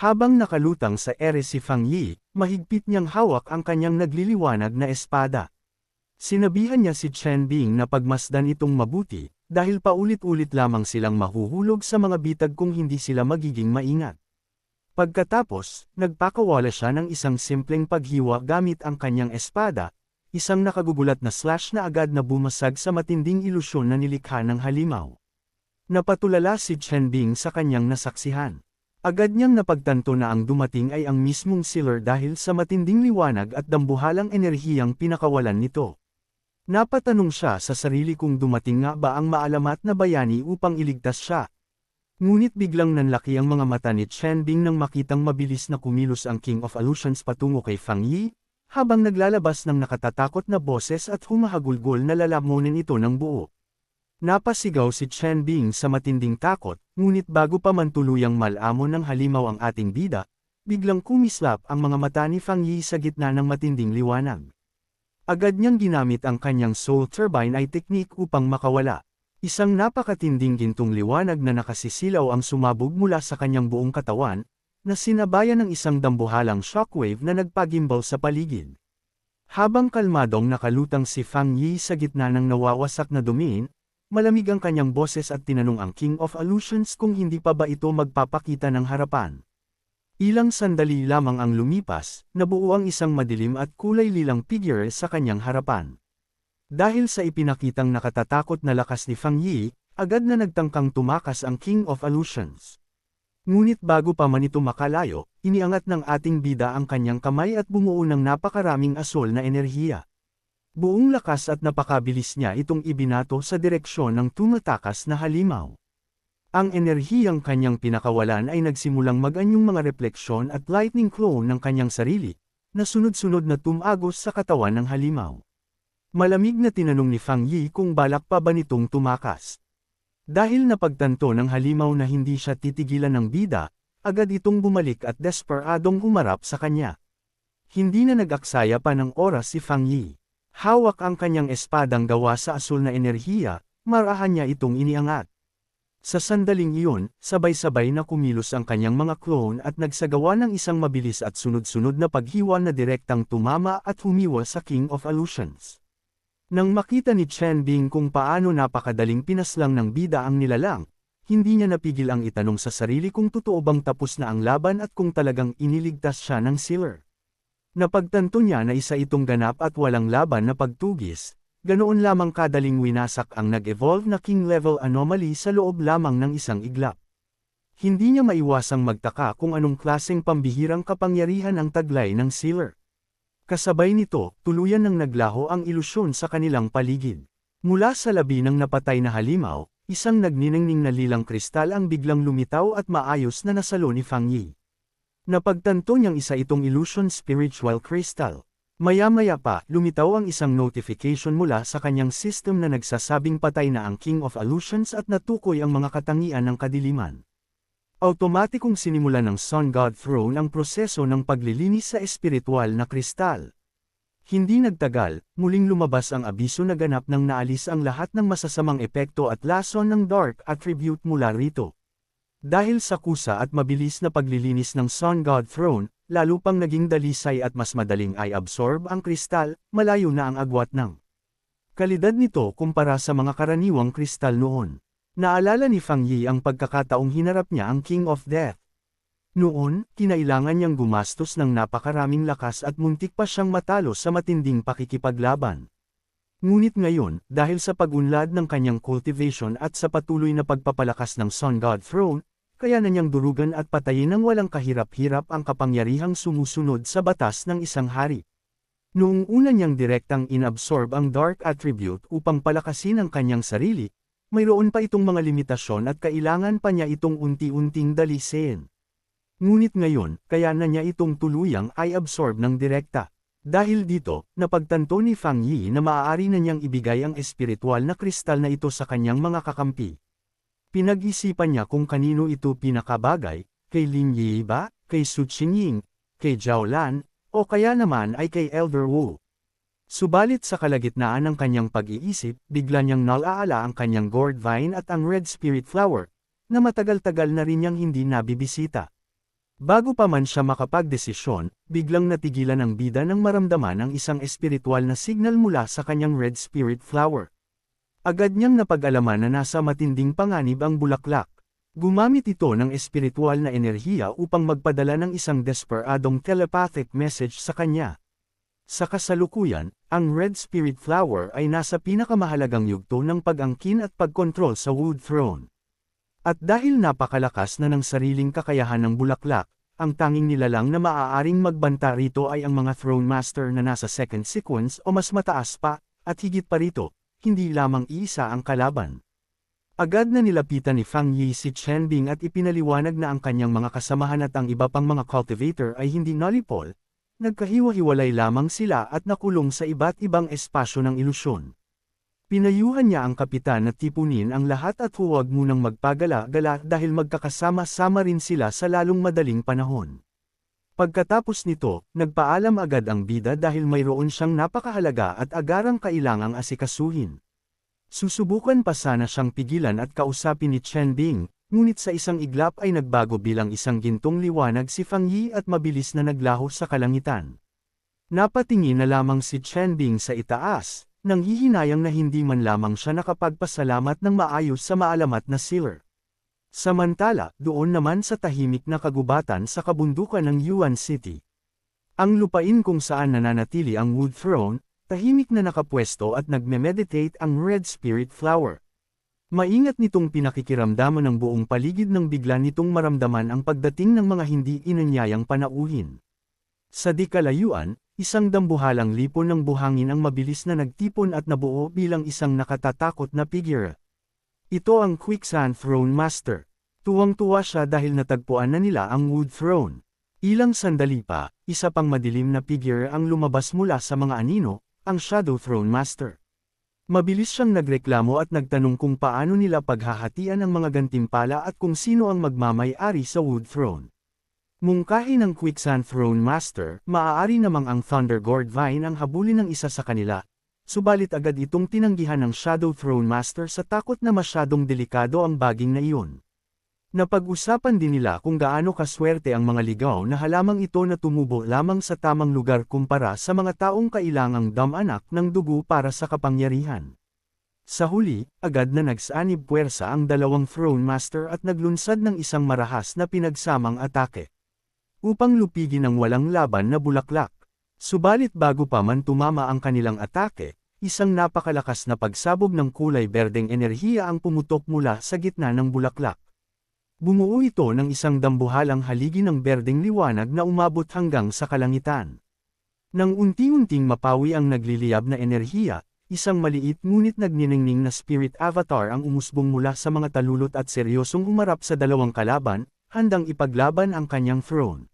Habang nakalutang sa ere si Fang Yi, mahigpit niyang hawak ang kanyang nagliliwanag na espada. Sinabihan niya si Chen Bing na pagmasdan itong mabuti, dahil paulit-ulit lamang silang mahuhulog sa mga bitag kung hindi sila magiging maingat. Pagkatapos, nagpakawala siya ng isang simpleng paghiwa gamit ang kanyang espada, isang nakagugulat na slash na agad na bumasag sa matinding ilusyon na nilikha ng halimaw. Napatulala si Chen Bing sa kanyang nasaksihan. Agad niyang napagtanto na ang dumating ay ang mismong sealer dahil sa matinding liwanag at dambuhalang enerhiyang pinakawalan nito. Napatanong siya sa sarili kung dumating nga ba ang maalamat na bayani upang iligtas siya. Ngunit biglang nanlaki ang mga mata ni Chen Bing nang makitang mabilis na kumilos ang King of Illusions patungo kay Fang Yi, habang naglalabas ng nakatatakot na boses at humahagulgol na lalamunin ito ng buo. Napasigaw si Chen Bing sa matinding takot, ngunit bago pa man tuluyang malamon ng halimaw ang ating bida, biglang kumislap ang mga mata ni Fang Yi sa gitna ng matinding liwanag. Agad niyang ginamit ang kanyang soul turbine eye technique upang makawala. Isang napakatinding gintong liwanag na nakasisilaw ang sumabog mula sa kanyang buong katawan, na sinabayan ng isang dambuhalang shockwave na nagpagimbal sa paligid. Habang kalmadong nakalutang si Fang Yi sa gitna ng nawawasak na dumi, malamig ang kanyang boses at tinanong ang King of Illusions kung hindi pa ba ito magpapakita ng harapan. Ilang sandali lamang ang lumipas, nabuo ang isang madilim at kulay lilang figure sa kanyang harapan. Dahil sa ipinakitang nakatatakot na lakas ni Fang Yi, agad na nagtangkang tumakas ang King of Illusions. Ngunit bago pa man ito makalayo, iniangat ng ating bida ang kanyang kamay at bumuo ng napakaraming asol na enerhiya. Buong lakas at napakabilis niya itong ibinato sa direksyon ng tumatakas na halimaw. Ang enerhiyang kanyang pinakawalan ay nagsimulang mag-anyong mga refleksyon at lightning clone ng kanyang sarili, na sunod-sunod na tumagos sa katawan ng halimaw. Malamig na tinanong ni Fang Yi kung balak pa ba nitong tumakas. Dahil napagtanto ng halimaw na hindi siya titigilan ng bida, agad itong bumalik at desperadong humarap sa kanya. Hindi na nag-aksaya pa ng oras si Fang Yi. Hawak ang kanyang espadang gawa sa asul na enerhiya, marahan niya itong iniangat. Sa sandaling iyon, sabay-sabay na kumilos ang kanyang mga clone at nagsagawa ng isang mabilis at sunod-sunod na paghiwa na direktang tumama at humiwa sa King of Illusions. Nang makita ni Chen Bing kung paano napakadaling pinaslang ng bida ang nilalang, hindi niya napigil ang itanong sa sarili kung totoo bang tapos na ang laban at kung talagang iniligtas siya ng sealer. Napagtanto niya na isa itong ganap at walang laban na pagtugis, ganoon lamang kadaling winasak ang nag-evolve na king-level anomaly sa loob lamang ng isang iglap. Hindi niya maiwasang magtaka kung anong klaseng pambihirang kapangyarihan ang taglay ng sealer. Kasabay nito, tuluyan nang naglaho ang ilusyon sa kanilang paligid. Mula sa labi ng napatay na halimaw, isang nagniningning na lilang kristal ang biglang lumitaw at maayos na nasalo ni Fang Yi. Napagtanto niyang isa itong illusion spiritual crystal. Maya-maya pa, lumitaw ang isang notification mula sa kanyang system na nagsasabing patay na ang King of Illusions at natukoy ang mga katangian ng kadiliman. Automatikong sinimulan ng Sun God Throne ang proseso ng paglilinis sa espiritual na kristal. Hindi nagtagal, muling lumabas ang abiso na ganap nang naalis ang lahat ng masasamang epekto at lason ng dark attribute mula rito. Dahil sa kusa at mabilis na paglilinis ng Sun God Throne, lalo pang naging dalisay at mas madaling i-absorb ang kristal, malayo na ang agwat ng kalidad nito kumpara sa mga karaniwang kristal noon. Naalala ni Fang Yi ang pagkakataong hinarap niya ang King of Death. Noon, kinailangan niyang gumastos ng napakaraming lakas at muntik pa siyang matalo sa matinding pakikipaglaban. Ngunit ngayon, dahil sa pag-unlad ng kanyang cultivation at sa patuloy na pagpapalakas ng Sun God Throne, kaya na niyang durugan at patayin ng walang kahirap-hirap ang kapangyarihang sumusunod sa batas ng isang hari. Noong una niyang direktang inabsorb ang dark attribute upang palakasin ang kanyang sarili, mayroon pa itong mga limitasyon at kailangan pa niya itong unti-unting dalisin. Ngunit ngayon, kaya na niya itong tuluyang i-absorb ng direkta. Dahil dito, napagtanto ni Fang Yi na maaari na niyang ibigay ang espiritual na kristal na ito sa kanyang mga kakampi. Pinag-isipan niya kung kanino ito pinakabagay, kay Lin Yi ba, kay Su Qingying, kay Zhao Lan, o kaya naman ay kay Elder Wu. Subalit sa kalagitnaan ng kanyang pag-iisip, bigla niyang nalaala ang kanyang gourd vine at ang red spirit flower, na matagal-tagal na rin niyang hindi nabibisita. Bago pa man siya makapagdesisyon, biglang natigilan ng bida nang maramdaman ang isang espiritual na signal mula sa kanyang red spirit flower. Agad niyang napag-alaman na nasa matinding panganib ang bulaklak. Gumamit ito ng espiritual na enerhiya upang magpadala ng isang desperadong telepathic message sa kanya. Sa kasalukuyan, ang red spirit flower ay nasa pinakamahalagang yugto ng pag-angkin at pagkontrol sa Wood Throne. At dahil napakalakas na ng sariling kakayahan ng bulaklak, ang tanging nilalang na maaaring magbanta rito ay ang mga Throne Master na nasa second sequence o mas mataas pa, at higit pa rito, hindi lamang iisa ang kalaban. Agad na nilapitan ni Fang Yi si Chen Bing at ipinaliwanag na ang kanyang mga kasamahan at ang iba pang mga cultivator ay hindi nullipol, nagkahiwa-hiwalay lamang sila at nakulong sa iba't ibang espasyo ng ilusyon. Pinayuhan niya ang kapitan na tipunin ang lahat at huwag munang magpagala-gala dahil magkakasama-sama rin sila sa lalong madaling panahon. Pagkatapos nito, nagpaalam agad ang bida dahil mayroon siyang napakahalaga at agarang kailangang asikasuhin. Susubukan pa sana siyang pigilan at kausapin ni Chen Bing, ngunit sa isang iglap ay nagbago bilang isang gintong liwanag si Fang Yi at mabilis na naglaho sa kalangitan. Napatingin na lamang si Chen Bing sa itaas, nang hihinayang na hindi man lamang siya nakapagpasalamat ng maayos sa maalamat na sealer. Samantala, doon naman sa tahimik na kagubatan sa kabundukan ng Yuan City. Ang lupain kung saan nananatili ang Wood Throne, tahimik na nakapwesto at nagme-meditate ang Red Spirit Flower. Maingat nitong pinakikiramdaman ng buong paligid nang bigla nitong maramdaman ang pagdating ng mga hindi inanyayang panauhin. Sa di kalayuan, isang dambuhalang lipon ng buhangin ang mabilis na nagtipon at nabuo bilang isang nakatatakot na figure. Ito ang Quicksand Throne Master. Tuwang-tuwa siya dahil natagpuan na nila ang Wood Throne. Ilang sandali pa, isa pang madilim na figure ang lumabas mula sa mga anino, ang Shadow Throne Master. Mabilis siyang nagreklamo at nagtanong kung paano nila paghahatian ang mga gantimpala at kung sino ang magmamay-ari sa Wood Throne. Mungkahi ng Quicksand Throne Master, maaari namang ang Thunder Gourd Vine ang habulin ng isa sa kanila, subalit agad itong tinanggihan ng Shadow Throne Master sa takot na masyadong delikado ang baging na iyon. Napag-usapan din nila kung gaano kaswerte ang mga ligaw na halamang ito na tumubo lamang sa tamang lugar kumpara sa mga taong kailangang damanak ng dugo para sa kapangyarihan. Sa huli, agad na nagsanib puwersa ang dalawang Throne Master at naglunsad ng isang marahas na pinagsamang atake upang lupigin ang walang laban na bulaklak. Subalit bago pa man tumama ang kanilang atake, isang napakalakas na pagsabog ng kulay berdeng enerhiya ang pumutok mula sa gitna ng bulaklak. Bumuo ito ng isang dambuhalang haligi ng berdeng liwanag na umabot hanggang sa kalangitan. Nang unti-unting mapawi ang nagliliyab na enerhiya, isang maliit ngunit nagniningning na spirit avatar ang umusbong mula sa mga talulot at seryosong umarap sa dalawang kalaban, handang ipaglaban ang kanyang throne.